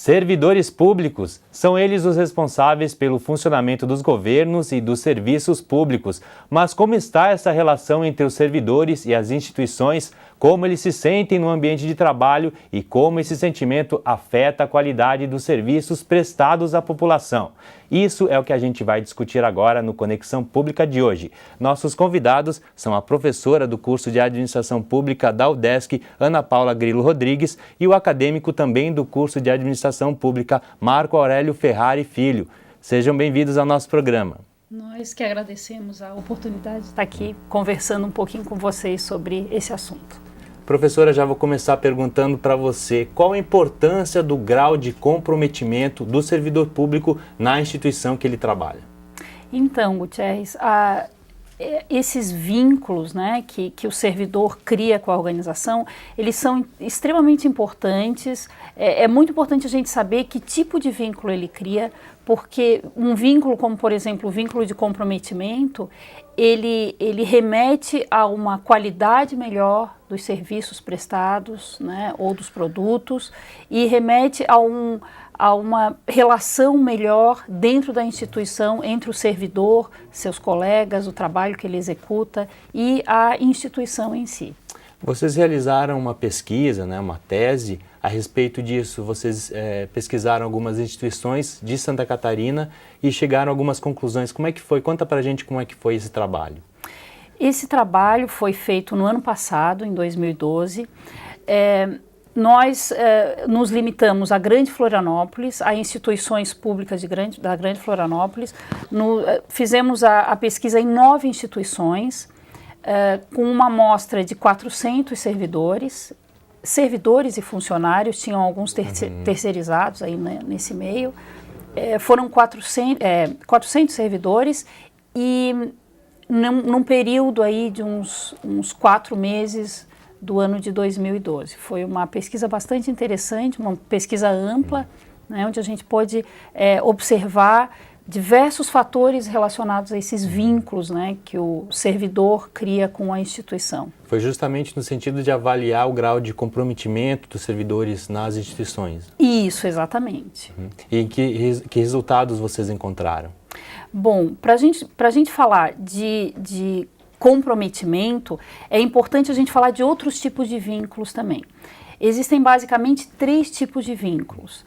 Servidores públicos são eles os responsáveis pelo funcionamento dos governos e dos serviços públicos. Mas como está essa relação entre os servidores e as instituições? Como eles se sentem no ambiente de trabalho e como esse sentimento afeta a qualidade dos serviços prestados à população? Isso é o que a gente vai discutir agora no Conexão Pública de hoje. Nossos convidados são a professora do curso de Administração Pública da UDESC, Ana Paula Grilo Rodrigues, e o acadêmico também do curso de Administração Pública, Marco Aurélio Ferrari Filho. Sejam bem-vindos ao nosso programa. Nós que agradecemos a oportunidade de estar aqui conversando um pouquinho com vocês sobre esse assunto. Professora, já vou começar perguntando para você qual a importância do grau de comprometimento do servidor público na instituição que ele trabalha. Então, Gutierrez, esses vínculos, né, que o servidor cria com a organização, eles são extremamente importantes. É muito importante a gente saber que tipo de vínculo ele cria, porque um vínculo como, por exemplo, o vínculo de comprometimento, ele remete a uma qualidade melhor dos serviços prestados, né, ou dos produtos, e remete a uma relação melhor dentro da instituição entre o servidor, seus colegas, o trabalho que ele executa e a instituição em si. Vocês realizaram uma pesquisa, né, uma tese a respeito disso. Vocês pesquisaram algumas instituições de Santa Catarina e chegaram a algumas conclusões. Como é que foi? Conta pra gente como é que foi esse trabalho. Esse trabalho foi feito no ano passado, em 2012. Nós nos limitamos a Grande Florianópolis, a instituições públicas da Grande Florianópolis. Fizemos a pesquisa em 9 instituições, com uma amostra de 400 servidores e funcionários, tinham alguns terceirizados aí, né, nesse meio. Foram 400 servidores e num período aí de uns 4 meses do ano de 2012. Foi uma pesquisa bastante interessante, uma pesquisa ampla, né, onde a gente pôde observar diversos fatores relacionados a esses vínculos, né, que o servidor cria com a instituição. Foi justamente no sentido de avaliar o grau de comprometimento dos servidores nas instituições. Isso, exatamente. E que resultados vocês encontraram? Bom, para a gente falar de comprometimento, é importante a gente falar de outros tipos de vínculos também. Existem basicamente 3 tipos de vínculos.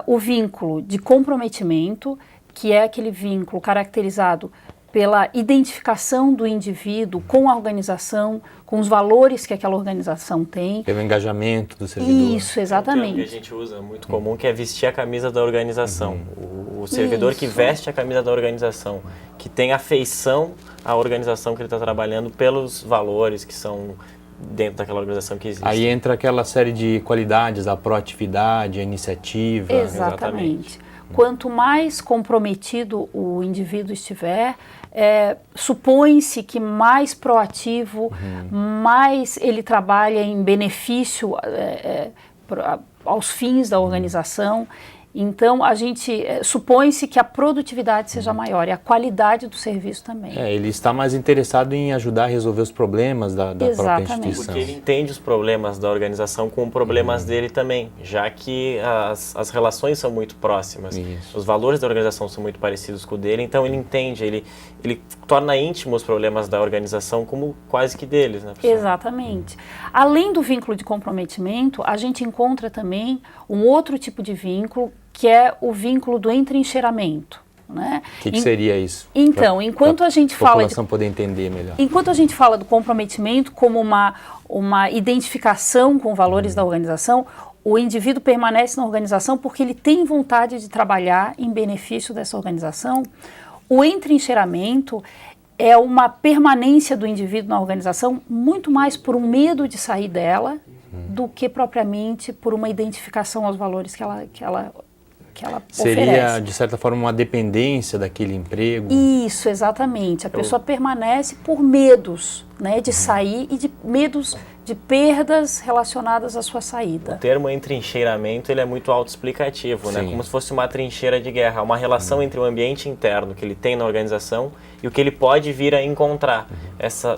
O vínculo de comprometimento, que é aquele vínculo caracterizado pela identificação do indivíduo com a organização, com os valores que aquela organização tem. Pelo engajamento do servidor. Isso, exatamente. É um termo que a gente usa muito comum, que é vestir a camisa da organização. O servidor que veste a camisa da organização, que tem afeição à organização que ele está trabalhando pelos valores que são dentro daquela organização que existe. Aí entra aquela série de qualidades, a proatividade, a iniciativa. Exatamente. Quanto mais comprometido o indivíduo estiver, supõe-se que mais proativo, mais ele trabalha em benefício aos fins da organização. Então, supõe-se que a produtividade seja maior e a qualidade do serviço também. Ele está mais interessado em ajudar a resolver os problemas da própria instituição. Porque ele entende os problemas da organização com problemas dele também, já que as relações são muito próximas. Isso. Os valores da organização são muito parecidos com o dele, então ele entende, ele torna íntimo os problemas da organização como quase que deles, né, professor? Exatamente. Além do vínculo de comprometimento, a gente encontra também um outro tipo de vínculo, que é o vínculo do entrincheiramento, né? O que seria isso? Então, enquanto a gente fala... Para a população poder entender melhor. Enquanto a gente fala do comprometimento como uma identificação com valores da organização, o indivíduo permanece na organização porque ele tem vontade de trabalhar em benefício dessa organização. O entrincheiramento é uma permanência do indivíduo na organização muito mais por um medo de sair dela do que propriamente por uma identificação aos valores que ela Seria, oferece. de certa forma, uma dependência daquele emprego? Isso, exatamente. A pessoa permanece por medos, né, de sair e de medos de perdas relacionadas à sua saída. O termo entrincheiramento ele é muito autoexplicativo, né? Como se fosse uma trincheira de guerra, uma relação entre o ambiente interno que ele tem na organização e o que ele pode vir a encontrar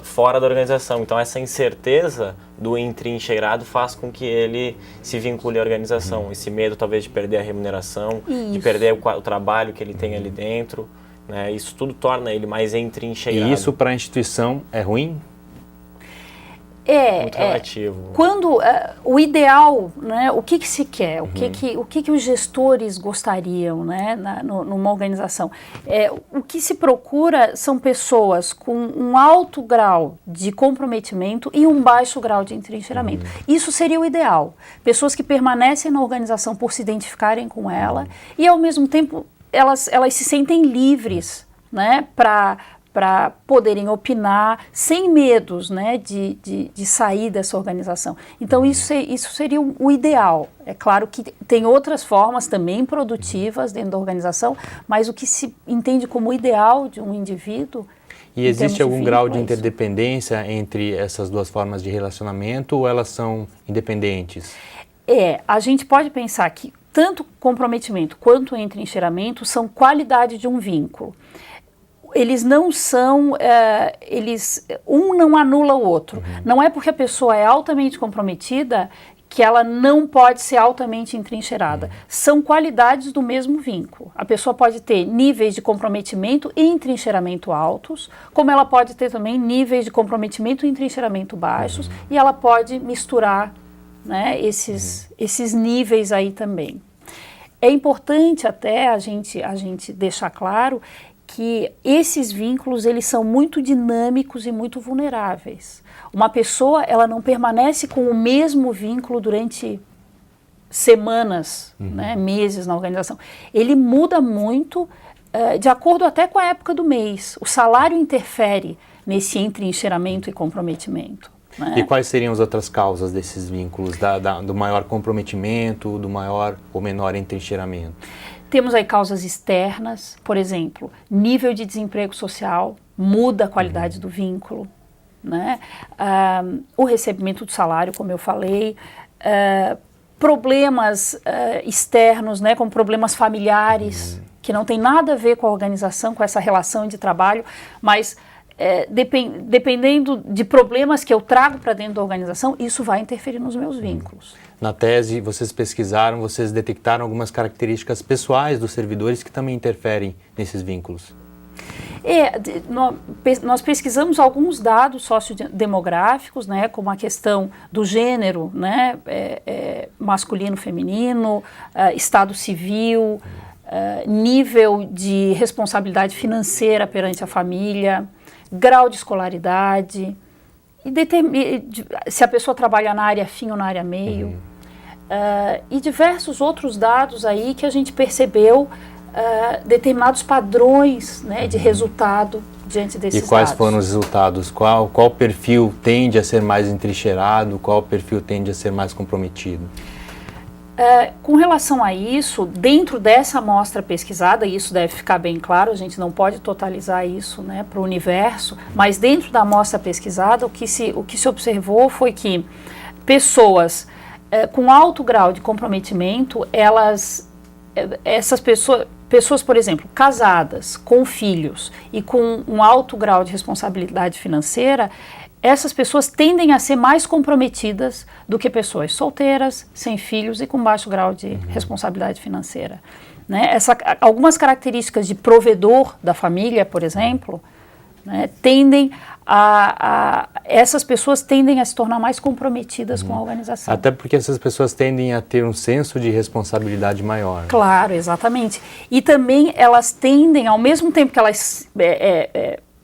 fora da organização. Então essa incerteza do entrincheirado faz com que ele se vincule à organização. Esse medo talvez de perder a remuneração, de perder o trabalho que ele tem ali dentro, né? Isso tudo torna ele mais entrincheirado. E isso para a instituição é ruim? Muito relativo. Quando o ideal, né, o que se quer, o que os gestores gostariam, né, numa organização? O que se procura são pessoas com um alto grau de comprometimento e um baixo grau de entrincheiramento. Isso seria o ideal. Pessoas que permanecem na organização por se identificarem com ela e, ao mesmo tempo, elas se sentem livres, né, para poderem opinar sem medos, né, de sair dessa organização. Então isso seria o ideal. É claro que tem outras formas também produtivas dentro da organização, mas o que se entende como ideal de um indivíduo... E existe algum grau de interdependência entre essas duas formas de relacionamento ou elas são independentes? A gente pode pensar que tanto comprometimento quanto entrincheiramento são qualidade de um vínculo. Eles não são, um não anula o outro. Não é porque a pessoa é altamente comprometida que ela não pode ser altamente entrincheirada. São qualidades do mesmo vínculo. A pessoa pode ter níveis de comprometimento e entrincheiramento altos, como ela pode ter também níveis de comprometimento e entrincheiramento baixos, e ela pode misturar, né, esses níveis aí também. É importante até a gente deixar claro que esses vínculos, eles são muito dinâmicos e muito vulneráveis. Uma pessoa, ela não permanece com o mesmo vínculo durante semanas, né, meses na organização. Ele muda muito, de acordo até com a época do mês. O salário interfere nesse entrincheiramento e comprometimento, né? E quais seriam as outras causas desses vínculos, do maior comprometimento, do maior ou menor entrincheiramento? Temos aí causas externas, por exemplo, nível de desemprego social muda a qualidade do vínculo, né? O recebimento do salário, como eu falei, problemas externos, né, como problemas familiares, que não tem nada a ver com a organização, com essa relação de trabalho, mas dependendo de problemas que eu trago para dentro da organização, isso vai interferir nos meus vínculos. Na tese, vocês pesquisaram, vocês detectaram algumas características pessoais dos servidores que também interferem nesses vínculos. Nós pesquisamos alguns dados sociodemográficos, né, como a questão do gênero, né, masculino, feminino, estado civil, nível de responsabilidade financeira perante a família, grau de escolaridade, se a pessoa trabalha na área fim ou na área meio, e diversos outros dados aí que a gente percebeu determinados padrões, né, de resultado diante desses dados. E quais foram os resultados? Qual perfil tende a ser mais entrincheirado? Qual perfil tende a ser mais comprometido? Com relação a isso, dentro dessa amostra pesquisada, e isso deve ficar bem claro, a gente não pode totalizar isso, né, para o universo, mas dentro da amostra pesquisada, o que se observou foi que pessoas com alto grau de comprometimento, essas pessoas, por exemplo, casadas, com filhos e com um alto grau de responsabilidade financeira, essas pessoas tendem a ser mais comprometidas do que pessoas solteiras, sem filhos e com baixo grau de responsabilidade financeira, né? Algumas características de provedor da família, por exemplo, né, essas pessoas tendem a se tornar mais comprometidas com a organização. Até porque essas pessoas tendem a ter um senso de responsabilidade maior. Claro, exatamente. E também elas tendem, ao mesmo tempo que elas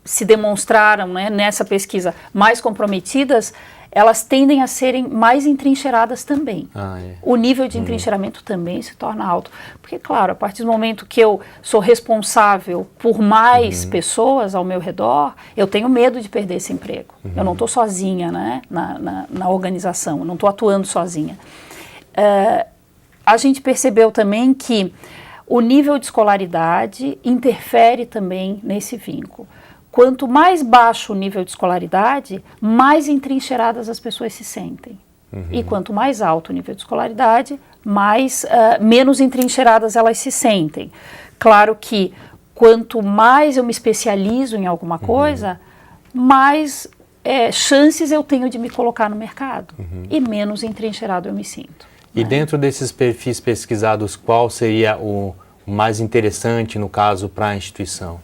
se demonstraram, né, nessa pesquisa mais comprometidas, elas tendem a serem mais entrincheiradas também. O nível de entrincheiramento também se torna alto. Porque, claro, a partir do momento que eu sou responsável por mais pessoas ao meu redor, eu tenho medo de perder esse emprego. Eu não estou sozinha, né, na organização, eu não estou atuando sozinha. A gente percebeu também que o nível de escolaridade interfere também nesse vínculo. quanto mais baixo o nível de escolaridade, mais entrincheiradas as pessoas se sentem. E quanto mais alto o nível de escolaridade, menos entrincheiradas elas se sentem. Claro que quanto mais eu me especializo em alguma coisa, mais chances eu tenho de me colocar no mercado e menos entrincheirado eu me sinto. E dentro desses perfis pesquisados, qual seria o mais interessante, no caso, para a instituição?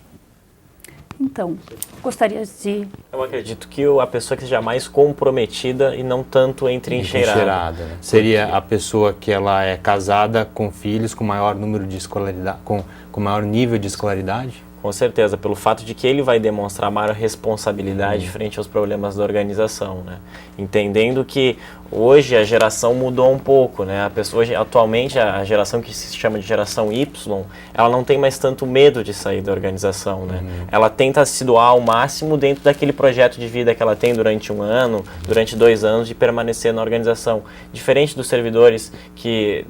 Então, gostaria de... Eu acredito que a pessoa que seja mais comprometida e não tanto entrincheirada. Né? Seria a pessoa que ela é casada com filhos com maior número de escolaridade, com maior nível de escolaridade? Com certeza, pelo fato de que ele vai demonstrar maior responsabilidade frente aos problemas da organização, né? Entendendo que hoje a geração mudou um pouco, né? Atualmente a geração que se chama de geração Y, ela não tem mais tanto medo de sair da organização, né? Ela tenta se doar ao máximo dentro daquele projeto de vida que ela tem durante 1 ano, durante 2 anos, de permanecer na organização. Diferente dos servidores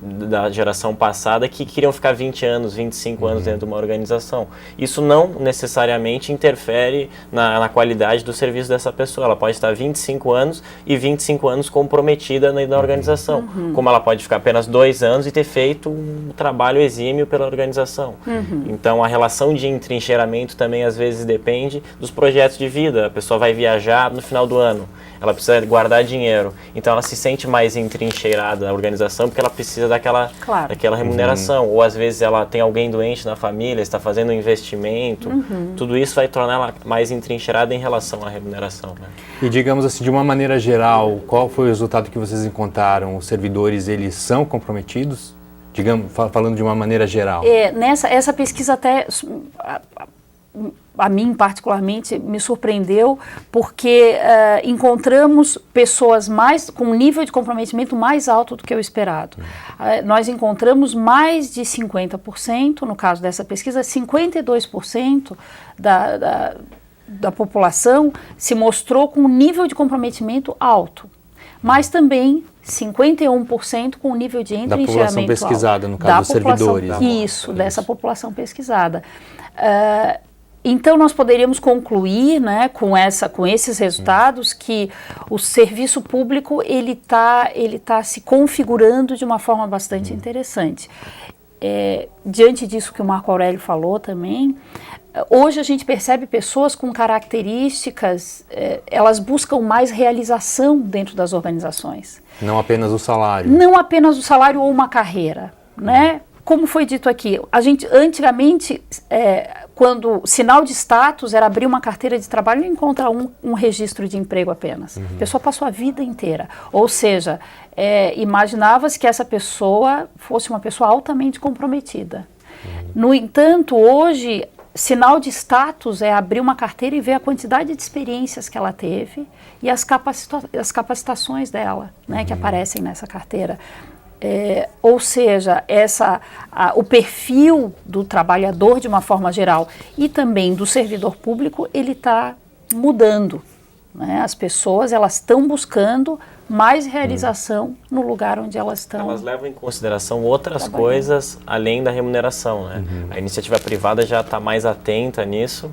da geração passada que queriam ficar 20 anos, 25 anos dentro de uma organização. Isso não necessariamente interfere na qualidade do serviço dessa pessoa. Ela pode estar 25 anos e 25 anos comprometida na organização. Como ela pode ficar apenas 2 anos e ter feito um trabalho exímio pela organização. Então a relação de entrincheiramento também às vezes depende dos projetos de vida. A pessoa vai viajar no final do ano. Ela precisa guardar dinheiro. Então ela se sente mais entrincheirada na organização porque ela precisa daquela remuneração. Ou às vezes ela tem alguém doente na família, está fazendo um investimento. Tudo isso vai tornar ela mais entrincheirada em relação à remuneração, né? E digamos assim, de uma maneira geral, qual foi o resultado que vocês encontraram? Os servidores, eles são comprometidos? Digamos, falando de uma maneira geral. Essa pesquisa até... A mim, particularmente, me surpreendeu porque encontramos pessoas com um nível de comprometimento mais alto do que o esperado. Nós encontramos mais de 50%, no caso dessa pesquisa, 52% da população se mostrou com um nível de comprometimento alto, mas também 51% com um nível de entrincheiramento alto. Da população pesquisada, no caso dos servidores. Isso, dessa população pesquisada. Então, nós poderíamos concluir, né, com esses resultados que o serviço público ele tá se configurando de uma forma bastante interessante. Diante disso que o Marco Aurélio falou também, hoje a gente percebe pessoas com características, elas buscam mais realização dentro das organizações. Não apenas o salário. Não apenas o salário ou uma carreira, né? Como foi dito aqui, a gente antigamente, quando sinal de status era abrir uma carteira de trabalho e encontrar um registro de emprego apenas. A pessoa passou a vida inteira. Ou seja, imaginava-se que essa pessoa fosse uma pessoa altamente comprometida. No entanto, hoje, sinal de status é abrir uma carteira e ver a quantidade de experiências que ela teve e as capacitações dela, né, que aparecem nessa carteira. Ou seja, o perfil do trabalhador de uma forma geral e também do servidor público, ele está mudando, né? As pessoas elas estão buscando mais realização no lugar onde elas estão. Elas levam em consideração outras coisas além da remuneração, né? A iniciativa privada já está mais atenta nisso.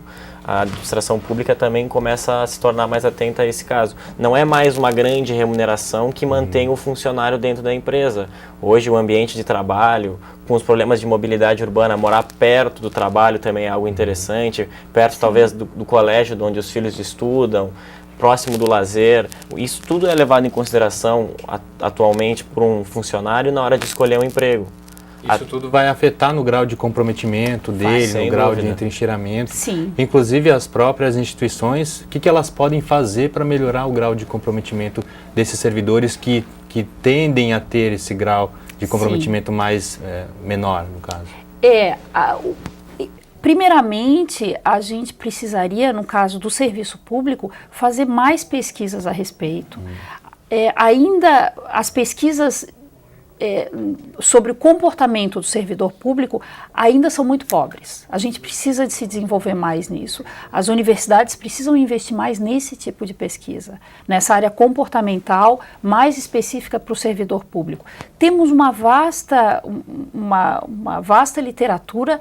A administração pública também começa a se tornar mais atenta a esse caso. Não é mais uma grande remuneração que mantém o funcionário dentro da empresa. Hoje o ambiente de trabalho, com os problemas de mobilidade urbana, morar perto do trabalho também é algo interessante, perto talvez do colégio onde os filhos estudam, próximo do lazer. Isso tudo é levado em consideração atualmente por um funcionário na hora de escolher um emprego. Isso tudo vai afetar no grau de comprometimento dele, no grau de entrincheiramento. Sim. Inclusive as próprias instituições, o que elas podem fazer para melhorar o grau de comprometimento desses servidores que tendem a ter esse grau de comprometimento mais menor, no caso? Primeiramente, a gente precisaria, no caso do serviço público, fazer mais pesquisas a respeito. Ainda as pesquisas sobre o comportamento do servidor público ainda são muito pobres. A gente precisa de se desenvolver mais nisso. As universidades precisam investir mais nesse tipo de pesquisa, nessa área comportamental mais específica para o servidor público. Temos uma vasta literatura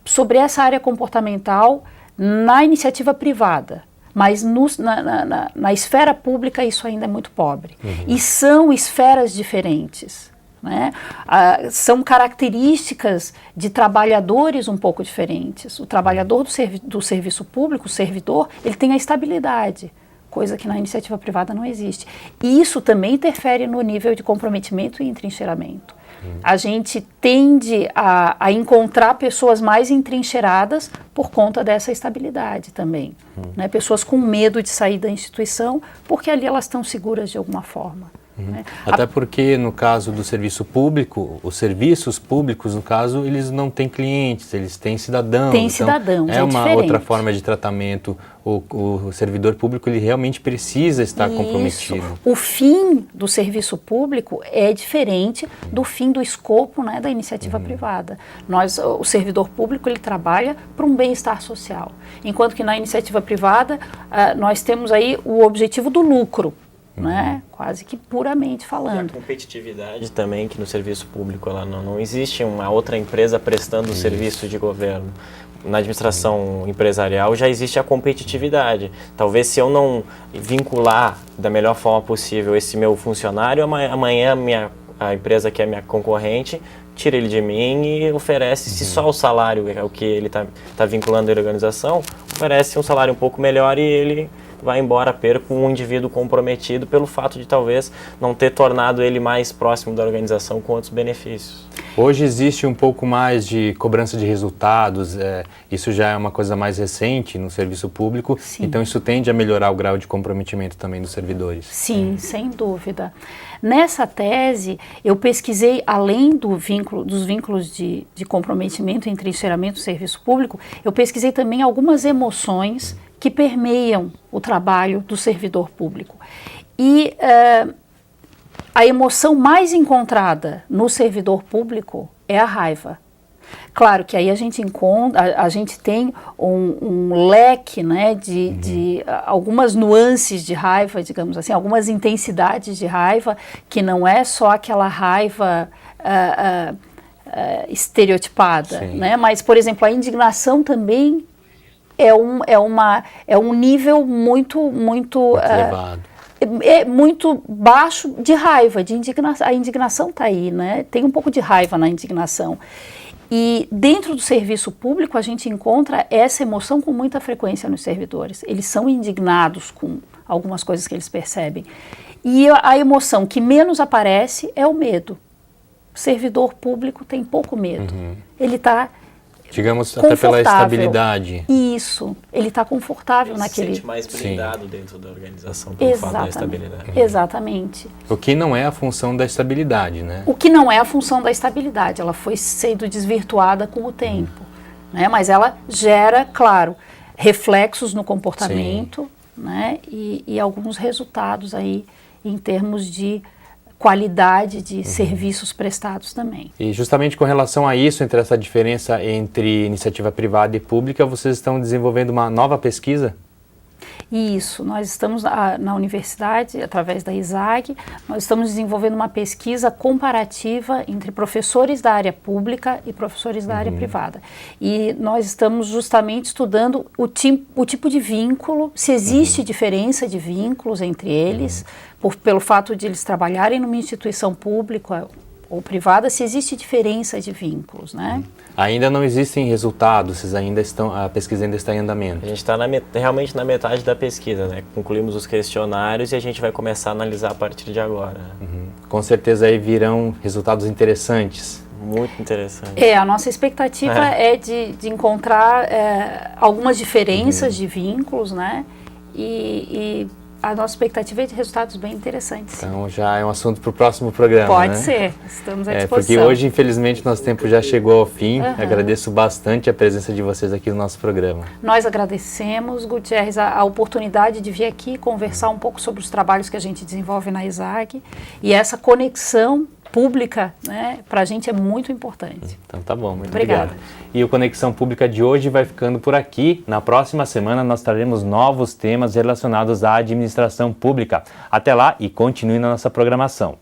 sobre essa área comportamental na iniciativa privada, mas na esfera pública isso ainda é muito pobre. E são esferas diferentes, né? São características de trabalhadores um pouco diferentes. O trabalhador do serviço público, o servidor, ele tem a estabilidade, coisa que na iniciativa privada não existe. E isso também interfere no nível de comprometimento e entrincheiramento. A gente tende a encontrar pessoas mais entrincheiradas por conta dessa estabilidade também. Né? Pessoas com medo de sair da instituição porque ali elas estão seguras de alguma forma. Né? Até porque, no caso do serviço público, os serviços públicos, no caso, eles não têm clientes, eles têm cidadãos. Tem cidadãos, é uma diferente. outra forma de tratamento. O servidor público, ele realmente precisa estar comprometido. O fim do serviço público é diferente do fim do escopo, né, da iniciativa privada. O servidor público, ele trabalha para um bem-estar social. Enquanto que na iniciativa privada, nós temos aí o objetivo do lucro. Né? Quase que puramente falando. E a competitividade também, que no serviço público ela não existe uma outra empresa prestando serviço de governo. Na administração empresarial já existe a competitividade. Talvez se eu não vincular da melhor forma possível esse meu funcionário, amanhã a empresa que é minha concorrente tira ele de mim e oferece, se só o salário é o que ele tá vinculando a organização, oferece um salário um pouco melhor e ele vai embora, perca um indivíduo comprometido pelo fato de talvez não ter tornado ele mais próximo da organização com outros benefícios. Hoje existe um pouco mais de cobrança de resultados, isso já é uma coisa mais recente no serviço público, Sim. Então isso tende a melhorar o grau de comprometimento também dos servidores. Sim, sem dúvida. Nessa tese, eu pesquisei, além dos vínculos de comprometimento e entrincheiramento do serviço público, eu pesquisei também algumas emoções que permeiam o trabalho do servidor público. E a emoção mais encontrada no servidor público é a raiva. Claro que aí a gente tem um leque, né, de algumas nuances de raiva, digamos assim, algumas intensidades de raiva, que não é só aquela raiva estereotipada, né? Mas, por exemplo, a indignação também é um nível muito elevado. É muito baixo de raiva, de indignação. A indignação está aí, né? Tem um pouco de raiva na indignação. E dentro do serviço público a gente encontra essa emoção com muita frequência nos servidores. Eles são indignados com algumas coisas que eles percebem. E a emoção que menos aparece é o medo. O servidor público tem pouco medo. Ele está digamos, até pela estabilidade. Isso, ele está confortável ele naquele... se sente mais blindado dentro da organização pelo fato da estabilidade. Exatamente. O que não é a função da estabilidade, né? O que não é a função da estabilidade, ela foi sendo desvirtuada com o tempo, né? Mas ela gera, claro, reflexos no comportamento, né? E alguns resultados aí em termos de qualidade de serviços prestados também. E justamente com relação a isso, entre essa diferença entre iniciativa privada e pública, vocês estão desenvolvendo uma nova pesquisa? Isso, nós estamos na universidade, através da ISAG, nós estamos desenvolvendo uma pesquisa comparativa entre professores da área pública e professores da área privada. E nós estamos justamente estudando o tipo de vínculo, se existe diferença de vínculos entre eles, pelo fato de eles trabalharem numa instituição pública ou privada, se existe diferença de vínculos, né? Ainda não existem resultados, vocês ainda a pesquisa ainda está em andamento. A gente está realmente na metade da pesquisa, né? Concluímos os questionários e a gente vai começar a analisar a partir de agora. Com certeza aí virão resultados interessantes. Muito interessante. A nossa expectativa é de encontrar algumas diferenças de vínculos, né? E a nossa expectativa é de resultados bem interessantes. Então já é um assunto para o próximo programa, Pode ser, estamos à disposição. Porque hoje, infelizmente, nosso tempo já chegou ao fim. Agradeço bastante a presença de vocês aqui no nosso programa. Nós agradecemos, Gutierrez, a oportunidade de vir aqui conversar um pouco sobre os trabalhos que a gente desenvolve na ISAG e essa conexão pública, né, para a gente é muito importante. Então tá bom, muito Obrigada. obrigado. E o Conexão Pública de hoje vai ficando por aqui. Na próxima semana nós traremos novos temas relacionados à administração pública. Até lá e continue na nossa programação.